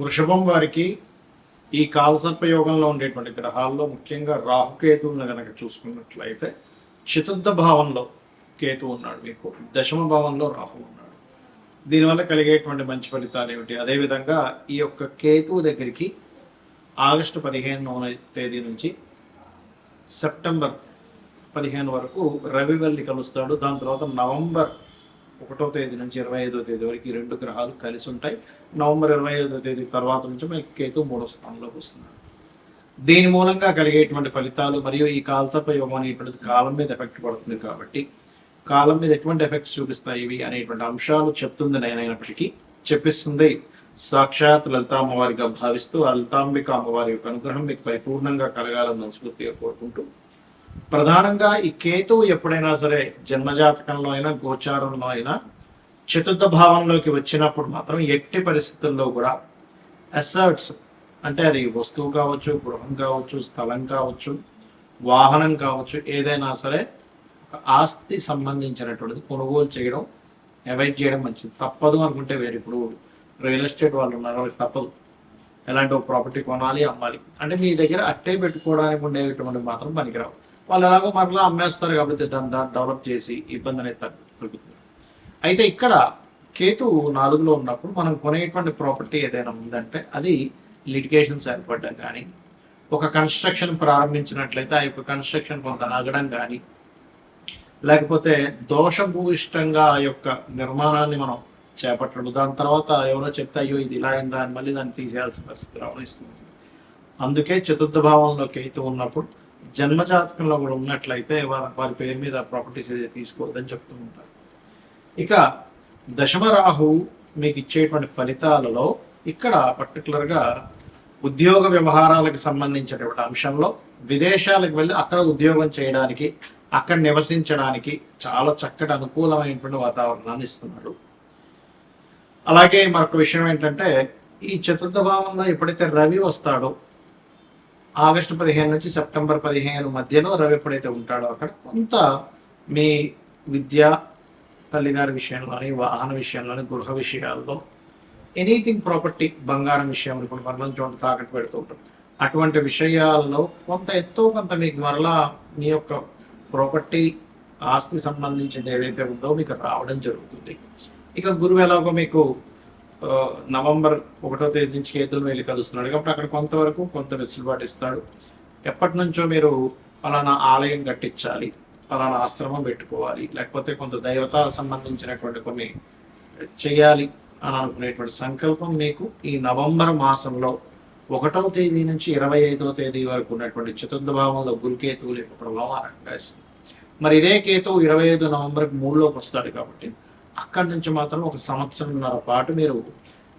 వృషభం వారికి ఈ కాలసర్పయోగంలో ఉండేటువంటి గ్రహాల్లో ముఖ్యంగా రాహుకేతువులను కనుక చూసుకున్నట్లయితే చతుర్థ భావంలో కేతు ఉన్నాడు, మీకు దశమ భావంలో రాహు ఉన్నాడు. దీనివల్ల కలిగేటువంటి మంచి ఫలితాలు ఏమిటి? అదేవిధంగా ఈ యొక్క కేతువు దగ్గరికి ఆగస్టు 15వ తేదీ నుంచి సెప్టెంబర్ 15 వరకు రవి వెళ్ళి కలుస్తాడు. దాని తర్వాత నవంబర్ 1వ తేదీ నుంచి 25వ తేదీ వరకు ఈ రెండు గ్రహాలు కలిసి ఉంటాయి. నవంబర్ 25వ తేదీ తర్వాత నుంచి మనకి కేతు 3వ స్థానంలోకి వస్తున్నాడు. దీని మూలంగా కలిగేటువంటి ఫలితాలు మరియు ఈ కాలసర్ప యోగం అనేటువంటిది కాలం మీద ఎఫెక్ట్ పడుతుంది కాబట్టి కాలం మీద ఎటువంటి ఎఫెక్ట్స్ చూపిస్తాయి ఇవి అనేటువంటి అంశాలు చెప్తుంది నేనైనప్పటికీ చెప్పిస్తుంది సాక్షాత్ లలితా అమ్మవారిగా భావిస్తూ ఆ లలితాంబిక అమ్మవారి యొక్క అనుగ్రహం మీకు పరిపూర్ణంగా కలగాలని మనస్ఫూర్తిగా కోరుకుంటూ, ప్రధానంగా ఈ కేతువు ఎప్పుడైనా సరే జన్మజాతకంలో అయినా గోచారంలో అయినా చతుర్థ భావంలోకి వచ్చినప్పుడు మాత్రం ఎట్టి పరిస్థితుల్లో కూడా అసర్ట్స్ అంటే అది వస్తువు కావచ్చు, గృహం కావచ్చు, స్థలం కావచ్చు, వాహనం కావచ్చు, ఏదైనా సరే ఒక ఆస్తి సంబంధించినటువంటిది కొనుగోలు చేయడం అవాయిడ్ చేయడం మంచిది. తప్పదు అనుకుంటే వేరు. ఇప్పుడు రియల్ ఎస్టేట్ వాళ్ళు ఉన్నారు, వాళ్ళకి తప్పదు. ఎలాంటి ఒక ప్రాపర్టీ కొనాలి, అమ్మాలి అంటే మీ దగ్గర అట్టే పెట్టుకోవడానికి ఉండేటువంటి మాత్రం పనికిరావు. వాళ్ళు ఎలాగో మరలా అమ్మేస్తారు కాబట్టి దాన్ని డెవలప్ చేసి ఇబ్బంది అనేది తగ్గుతుంది. అయితే ఇక్కడ కేతు 4లో ఉన్నప్పుడు మనం కొనేటువంటి ప్రాపర్టీ ఏదైనా ఉందంటే అది లిటిగేషన్స్ ఏర్పడడం కానీ, ఒక కన్స్ట్రక్షన్ ప్రారంభించినట్లయితే ఆ యొక్క కన్స్ట్రక్షన్ కొంత ఆగడం కానీ, లేకపోతే దోషభూయిష్టంగా ఆ యొక్క నిర్మాణాన్ని మనం చేపట్టడం, దాని తర్వాత ఎవరో చెప్తే అయ్యో ఇది ఇలా అయిందా అని మళ్ళీ దాన్ని తీసేయాల్సిన పరిస్థితి రావనిస్తుంది. అందుకే చతుర్థ భావంలో కేతు ఉన్నప్పుడు జన్మజాతకంలో కూడా ఉన్నట్లయితే వారి పేరు మీద ప్రాపర్టీస్ ఏదైతే తీసుకోవద్దని చెప్తూ ఉంటారు. ఇక దశమ రాహు మీకు ఇచ్చేటువంటి ఫలితాలలో ఇక్కడ పర్టికులర్గా ఉద్యోగ వ్యవహారాలకు సంబంధించినటువంటి అంశంలో విదేశాలకు వెళ్ళి అక్కడ ఉద్యోగం చేయడానికి, అక్కడ నివసించడానికి చాలా చక్కటి అనుకూలమైనటువంటి వాతావరణాన్ని ఇస్తున్నాడు. అలాగే మరొక విషయం ఏంటంటే ఈ చతుర్థ భావంలో ఎప్పుడైతే రవి వస్తాడో ఆగస్టు 15 నుంచి సెప్టెంబర్ 15 మధ్యలో రవి ఎప్పుడైతే ఉంటాడో అక్కడ కొంత మీ విద్య, తల్లిగారి విషయంలోని, వాహన విషయంలోని, గృహ విషయాల్లో, ఎనీథింగ్ ప్రాపర్టీ, బంగారం విషయంలో కూడా కొంతమంది చోట తాకట్టు పెడుతూ ఉంటారు. అటువంటి విషయాల్లో కొంత ఎంతో కొంత మీకు మరలా మీ యొక్క ప్రాపర్టీ ఆస్తి సంబంధించింది ఏదైతే ఉందో మీకు రావడం జరుగుతుంది. ఇక గురువు ఎలాగో మీకు నవంబర్ 1వ తేదీ నుంచి కేతువులు వెళ్ళి కలుస్తున్నాడు కాబట్టి అక్కడ కొంతవరకు కొంత వెసులుబాటు ఇస్తాడు. ఎప్పటి నుంచో మీరు పలానా ఆలయం కట్టించాలి, పలానా ఆశ్రమం పెట్టుకోవాలి, లేకపోతే కొంత దైవత సంబంధించినటువంటి కొన్ని చేయాలి అని అనుకునేటువంటి సంకల్పం మీకు ఈ నవంబర్ మాసంలో 1వ తేదీ నుంచి 25వ తేదీ వరకు ఉన్నటువంటి చతుర్థ భావంలో గురుకేతువుల యొక్క ప్రభావం ఆరంభంగా ఇస్తుంది. మరి ఇదే కేతువు 25 నవంబర్కి 3లోకి వస్తాడు కాబట్టి అక్కడి నుంచి మాత్రం ఒక సంవత్సరంన్నర పాటు మీరు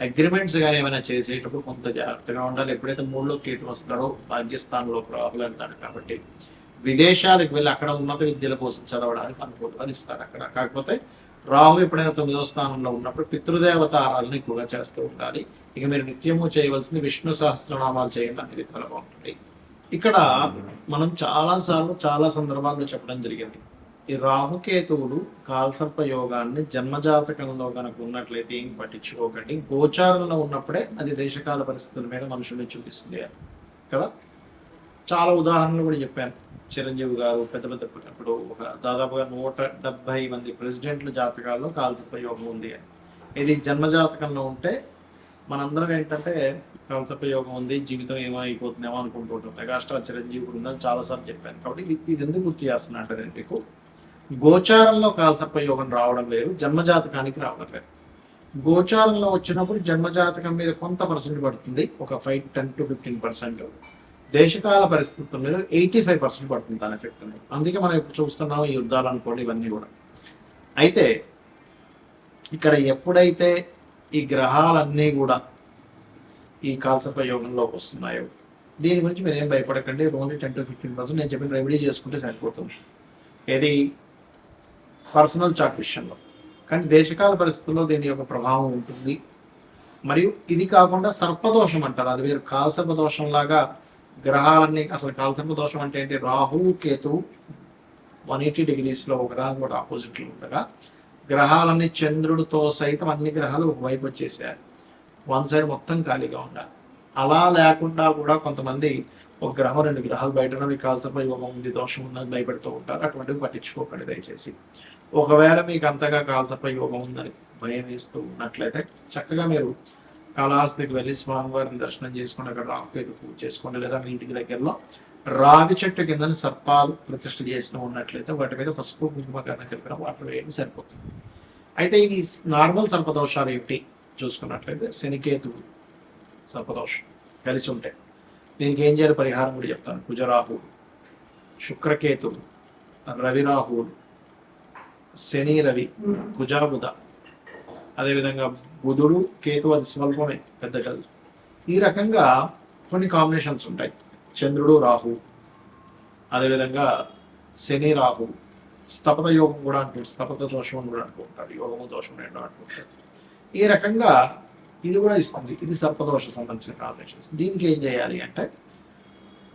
అగ్రిమెంట్స్ కానీ ఏమైనా చేసేటప్పుడు కొంత జాగ్రత్తగా ఉండాలి. ఎప్పుడైతే 3లో కేతు వస్తాడో భాగ్యస్థానంలో రాహులు వెళ్తాడు కాబట్టి విదేశాలకు వెళ్ళి అక్కడ ఉన్నత విద్యల కోసం చదవడానికి అనుకూలతలు ఇస్తాడు అక్కడ. కాకపోతే రాహు ఎప్పుడైనా 9వ స్థానంలో ఉన్నప్పుడు పితృదేవత ఆరాధన ఎక్కువగా చేస్తూ ఉండాలి. ఇక మీరు నిత్యము చేయవలసింది విష్ణు సహస్రనామాలు చేయండి అనేది చాలా బాగుంటుంది. ఇక్కడ మనం చాలాసార్లు చాలా సందర్భాల్లో చెప్పడం జరిగింది, ఈ రాహుకేతువులు కాలసర్ప యోగాన్ని జన్మజాతకంలో కనుక ఉన్నట్లయితే ఏం పట్టించుకోకండి. గోచారంలో ఉన్నప్పుడే అది దేశకాల పరిస్థితుల మీద మనుషుల్ని చూపిస్తుంది కదా. చాలా ఉదాహరణలు కూడా చెప్పాను. చిరంజీవి గారు పెద్ద పెద్ద ఇప్పుడు ఒక దాదాపుగా 170 మంది ప్రెసిడెంట్ల జాతకాల్లో కాలసర్ప యోగం ఉంది అని. ఇది జన్మజాతకంలో ఉంటే మనందరం ఏంటంటే కాలసర్ప యోగం ఉంది, జీవితం ఏమైపోతుందేమో అనుకుంటూ ఉంటాం. మెగాస్టార్ చిరంజీవి ఉందని చాలాసార్లు చెప్పాను. కాబట్టి ఇది ఎందుకు గుర్తు చేస్తున్నట్టు నేను మీకు, గోచారంలో కాలసర్ప యోగం రావడం లేదు, జన్మజాతకానికి రావడం లేదు. గోచారంలో వచ్చినప్పుడు జన్మజాతకం మీద కొంత పర్సెంట్ పడుతుంది, ఒక 10 to 15%. దేశకాల పరిస్థితుల మీద 85% పడుతుంది దాని ఎఫెక్ట్ అనేది. అందుకే మనం ఇప్పుడు చూస్తున్నాం ఈ యుద్ధాలు అనుకోండి, ఇవన్నీ కూడా. అయితే ఇక్కడ ఎప్పుడైతే ఈ గ్రహాలన్నీ కూడా ఈ కాలసర్ప యోగంలోకి వస్తున్నాయో దీని గురించి మీరు ఏం భయపడకండి. ఓన్లీ 10 to 15% నేను చెప్పిన రెమెడీ చేసుకుంటే సరిపోతుంది. ఏది పర్సనల్ చార్ట్ విషయంలో. కానీ దేశకాల పరిస్థితుల్లో దీని యొక్క ప్రభావం ఉంటుంది. మరియు ఇది కాకుండా సర్పదోషం అంటారు, అది వేరు. కాలసర్పదోషం లాగా గ్రహాలన్నీ, అసలు కాలసర్పదోషం అంటే ఏంటి, రాహు కేతువు 180 degreesలో ఒకదాని కూడా ఆపోజిట్లో ఉండగా గ్రహాలన్నీ చంద్రుడితో సైతం అన్ని గ్రహాలు ఒకవైపు వచ్చేసారు. వన్ సైడ్ మొత్తం ఖాళీగా ఉండాలి. అలా లేకుండా కూడా కొంతమంది ఒక గ్రహం 2 గ్రహాలు బయట ఉన్నవి కాల్సర్ప యోగం ఉంది, దోషం ఉందని భయపెడుతూ ఉంటారు. అటువంటివి పట్టించుకోకండి దయచేసి. ఒకవేళ మీకు అంతగా కాల్సర్ప యోగం ఉందని భయం వేస్తూ ఉన్నట్లయితే చక్కగా మీరు కాళహస్తికి వెళ్ళి స్వామివారిని దర్శనం చేసుకుని అక్కడ రాహుకేతు పూజ చేసుకోండి. లేదా మీ ఇంటికి దగ్గరలో రాగి చెట్టు కింద సర్పాలు ప్రతిష్ఠ చేసిన ఉన్నట్లయితే వాటి మీద పసుపు కుంకుమ గంధం కలిపిన వాటర్ వేయండి, సరిపోతుంది. అయితే ఈ నార్మల్ సర్పదోషాలు ఏమిటి చూసుకున్నట్లయితే శనికేతు సర్పదోషం కలిసి ఉంటాయి. దీనికి ఏం చేయాలి పరిహారం కూడా చెప్తాను. కుజరాహువులు, శుక్రకేతువులు, రవిరాహువులు, శని రవి, కుజాబుధ, అదేవిధంగా బుధుడు కేతు అది స్వల్పమే పెద్ద కాదు. ఈ రకంగా కొన్ని కాంబినేషన్స్ ఉంటాయి. చంద్రుడు రాహు, అదేవిధంగా శని రాహు, స్థపత యోగం కూడా అంటుంటారు, స్థపత దోషం అని కూడా అనుకుంటారు, యోగము దోషం రెండో అనుకుంటారు. ఈ రకంగా ఇది కూడా ఇస్తుంది. ఇది సర్పదోష సంబంధించిన కాంబినేషన్స్. దీనికి ఏం చేయాలి అంటే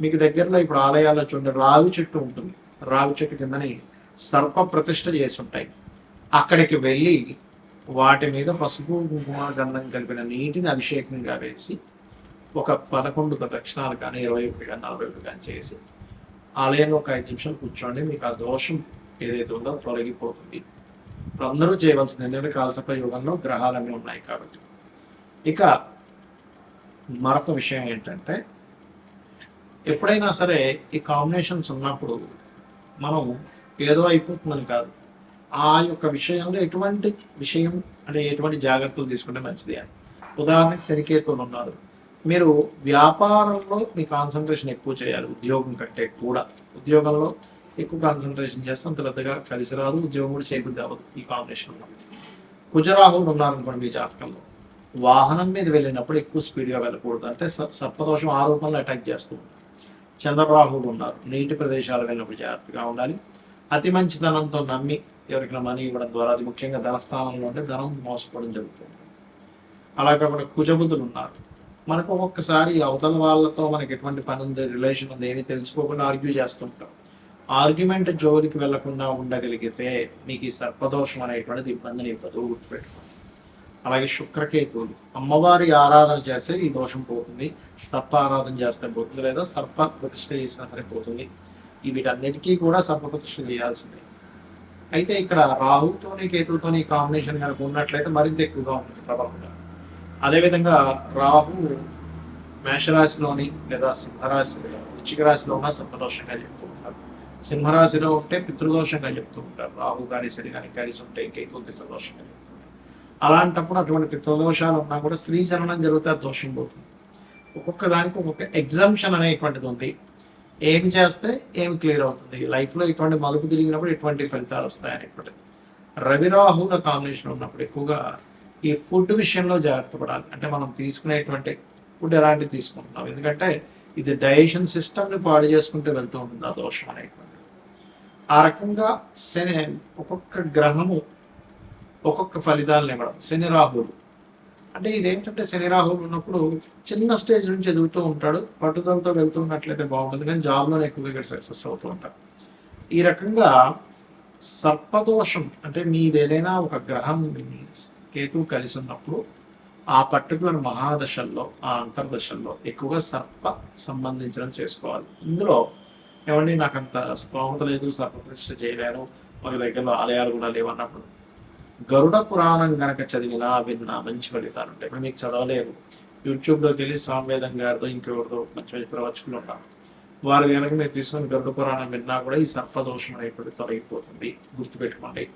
మీకు దగ్గరలో ఇప్పుడు ఆలయాల్లో చూడండి రావి చెట్టు ఉంటుంది. రావి చెట్టు కిందని సర్ప ప్రతిష్ఠ చేసి ఉంటాయి. అక్కడికి వెళ్ళి వాటి మీద పసుపు కుంకుమ గంధం కలిపిన నీటిని అభిషేకంగా వేసి ఒక 11 ప్రదక్షిణాలు కానీ 21 కానీ 41 కానీ చేసి ఆలయంలో ఒక 5 నిమిషాలు కూర్చోండి. మీకు ఆ దోషం ఏదైతే ఉందో తొలగిపోతుంది. ఇప్పుడు అందరూ చేయవలసింది ఎందుకంటే కాలసర్ప యుగంలో గ్రహాలన్నీ ఉన్నాయి కాబట్టి. ఇక మరొక విషయం ఏంటంటే ఎప్పుడైనా సరే ఈ కాంబినేషన్స్ ఉన్నప్పుడు మనం ఏదో అయిపోతుందని కాదు, ఆ యొక్క విషయంలో ఎటువంటి విషయం అంటే ఎటువంటి జాగ్రత్తలు తీసుకుంటే మంచిది అని. ఉదాహరణకి శనికేతువులు ఉన్నారు, మీరు వ్యాపారంలో మీ కాన్సన్ట్రేషన్ ఎక్కువ చేయాలి ఉద్యోగం కంటే కూడా. ఉద్యోగంలో ఎక్కువ కాన్సన్ట్రేషన్ చేస్తే అంత పెద్దగా కలిసి రాదు, ఉద్యోగం కూడా చేయబుద్ధి అవ్వదు ఈ కాంబినేషన్లో. కుజరాహువులు ఉన్నారనుకోండి మీ జాతకంలో, వాహనం మీద వెళ్ళినప్పుడు ఎక్కువ స్పీడ్గా వెళ్ళకూడదు, అంటే సర్పదోషం ఆ రూపంలో అటాక్ చేస్తూ ఉంటారు. చంద్రరాహువులు ఉన్నారు, నీటి ప్రదేశాలు వెళ్ళినప్పుడు జాగ్రత్తగా ఉండాలి. అతి మంచితనంతో నమ్మి ఎవరికైనా మనీ ఇవ్వడం ద్వారా, అది ముఖ్యంగా ధనస్థానంలో ఉంటే ధనం మోసపోవడం జరుగుతుంది. అలా కాకుండా కుజబుధులు ఉన్నారు, మనకు ఒక్కొక్కసారి అవతల వాళ్ళతో మనకి ఎటువంటి పని ఉంది, రిలేషన్ ఉంది ఏమి తెలుసుకోకుండా ఆర్గ్యూ చేస్తుంటాం. ఆర్గ్యుమెంట్ జోలికి వెళ్లకుండా ఉండగలిగితే మీకు ఈ సర్పదోషం అనేటువంటిది ఇబ్బందిని ఇవ్వదు, గుర్తుపెట్టుకోండి. అలాగే శుక్రకేతువులు, అమ్మవారి ఆరాధన చేస్తే ఈ దోషం పోతుంది, సర్ప ఆరాధన చేస్తే పోతుంది, లేదా సర్ప ప్రతిష్ఠ చేసినా సరే పోతుంది. వీటన్నిటికీ కూడా సర్ప ప్రతిష్ఠ చేయాల్సిందే. అయితే ఇక్కడ రాహుతోని కేతువుతోని కాంబినేషన్ కనుక ఉన్నట్లయితే మరింత ఎక్కువగా ఉంటుంది ప్రభావంగా. అదేవిధంగా రాహు మేషరాశిలోని లేదా సింహరాశి వృశ్చిక రాశిలో ఉన్న సర్పదోషంగా చెప్తూ ఉంటారు. సింహరాశిలో ఉంటే పితృదోషంగా చెప్తూ ఉంటారు. రాహు కానీ శని కానీ కలిసి ఉంటే ఇంకా ఎక్కువ పితృదోషంగా చెప్తూ ఉంటారు. అలాంటప్పుడు అటువంటి పితృదోషాలు ఉన్నా కూడా స్త్రీ జననం జరిగితే ఆ దోషం పోతుంది. ఒక్కొక్క దానికి ఒక్కొక్క ఎగ్జామ్షన్ అనేటువంటిది ఉంది. ఏం చేస్తే ఏం క్లియర్ అవుతుంది, లైఫ్లో ఇటువంటి మలుపు తిరిగినప్పుడు ఎటువంటి ఫలితాలు వస్తాయి అనేటువంటిది. రవిరాహుల కాంబినేషన్ ఉన్నప్పుడు ఎక్కువగా ఈ ఫుడ్ విషయంలో జాగ్రత్త పడాలి. అంటే మనం తీసుకునేటువంటి ఫుడ్ ఎలాంటివి తీసుకుంటున్నాం, ఎందుకంటే ఇది డైజెషన్ సిస్టమ్ని పాడు చేసుకుంటూ వెళ్తూ ఉంటుంది ఆ దోషం అనేటువంటిది. ఆ రకంగా శని ఒక్కొక్క గ్రహము ఒక్కొక్క ఫలితాలను ఇవ్వడం. శని రాహువులు అంటే ఇదేంటంటే శని రాహువులు ఉన్నప్పుడు చిన్న స్టేజ్ నుంచి ఎదుగుతూ ఉంటాడు, పట్టుదలతో వెళ్తూ ఉన్నట్లయితే బాగుంటుంది, కానీ జాబ్లో ఎక్కువగా సక్సెస్ అవుతూ ఉంటాడు. ఈ రకంగా సర్పదోషం అంటే మీది ఏదైనా ఒక గ్రహం కేతువు కలిసి ఉన్నప్పుడు ఆ పర్టికులర్ మహాదశల్లో ఆ అంతర్దశల్లో ఎక్కువగా సర్ప సంబంధించడం చేసుకోవాలి. ఇందులో ఏమండి నాకు అంత స్తోమత లేదు, సర్ప ప్రతిష్ఠ చేయలేను, మన దగ్గరలో ఆలయాలు కూడా లేవన్నప్పుడు గరుడ పురాణం గనక చదివినా విన్నా మంచి ఫలితాలు ఉంటాయి. ఇప్పుడు మీకు చదవలేరు, యూట్యూబ్లోకి వెళ్ళి సామవేదం గారితో ఇంకెవరితో మంచి మంచి ప్రవచకులు ఉంటారు, వారి కనుక మీరు తీసుకొని గరుడ పురాణం విన్నా కూడా ఈ సర్పదోషం అనేటువంటి తొలగిపోతుంది, గుర్తుపెట్టుకోండి.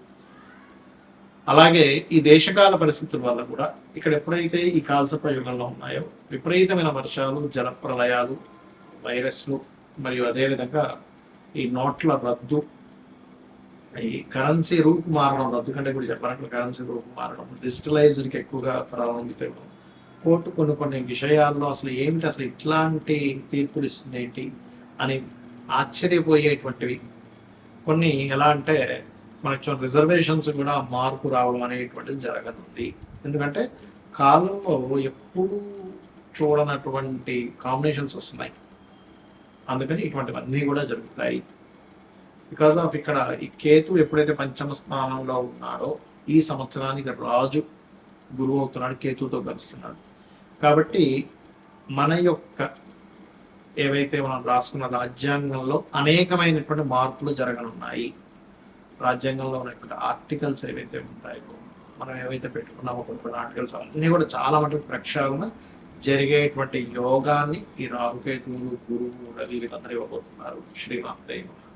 అలాగే ఈ దేశకాల పరిస్థితుల వల్ల కూడా ఇక్కడ ఎప్పుడైతే ఈ కాలసర్ప యుగంలో ఉన్నాయో విపరీతమైన వర్షాలు, జలప్రలయాలు, వైరస్లు, మరియు అదేవిధంగా ఈ నోట్ల రద్దు, ఈ కరెన్సీ రూపు మారడం, రద్దు కంటే కూడా చెప్పాలంటే కరెన్సీ రూపు మారడం, డిజిటలైజ్డ్కి ఎక్కువగా ప్రాధాన్యత ఇవ్వడం, కోర్టు కొన్ని విషయాల్లో అసలు ఏమిటి, అసలు ఇట్లాంటి తీర్పులు ఇస్తుంది ఏంటి అని ఆశ్చర్యపోయేటువంటివి కొన్ని. ఎలా అంటే మనకు రిజర్వేషన్స్ కూడా మార్పు రావడం అనేటువంటిది జరగనుంది. ఎందుకంటే కాలంలో ఎప్పుడు చూడనటువంటి కాంబినేషన్స్ వస్తున్నాయి, అందుకని ఇటువంటివన్నీ కూడా జరుగుతాయి. బికాస్ ఆఫ్ ఇక్కడ ఈ కేతు ఎప్పుడైతే పంచమ స్థానంలో ఉన్నాడో ఈ సంవత్సరానికి రాజు గురువు అవుతున్నాడు, కేతుతో కలుస్తున్నాడు. కాబట్టి మన యొక్క ఏవైతే మనం రాసుకున్న రాజ్యాంగంలో అనేకమైనటువంటి మార్పులు జరగనున్నాయి. రాజ్యాంగంలో ఉన్నటువంటి ఆర్టికల్స్ ఏవైతే ఉంటాయో, మనం ఏవైతే పెట్టుకున్నామో కొన్ని ఆర్టికల్స్ అన్నీ కూడా చాలా మటుకు ప్రక్షాళన జరిగేటువంటి యోగాన్ని ఈ రాహుకేతువులు, గురువు, రవి వీళ్ళందరూ ఇవ్వబోతున్నారు. శ్రీమాత్రే నమః.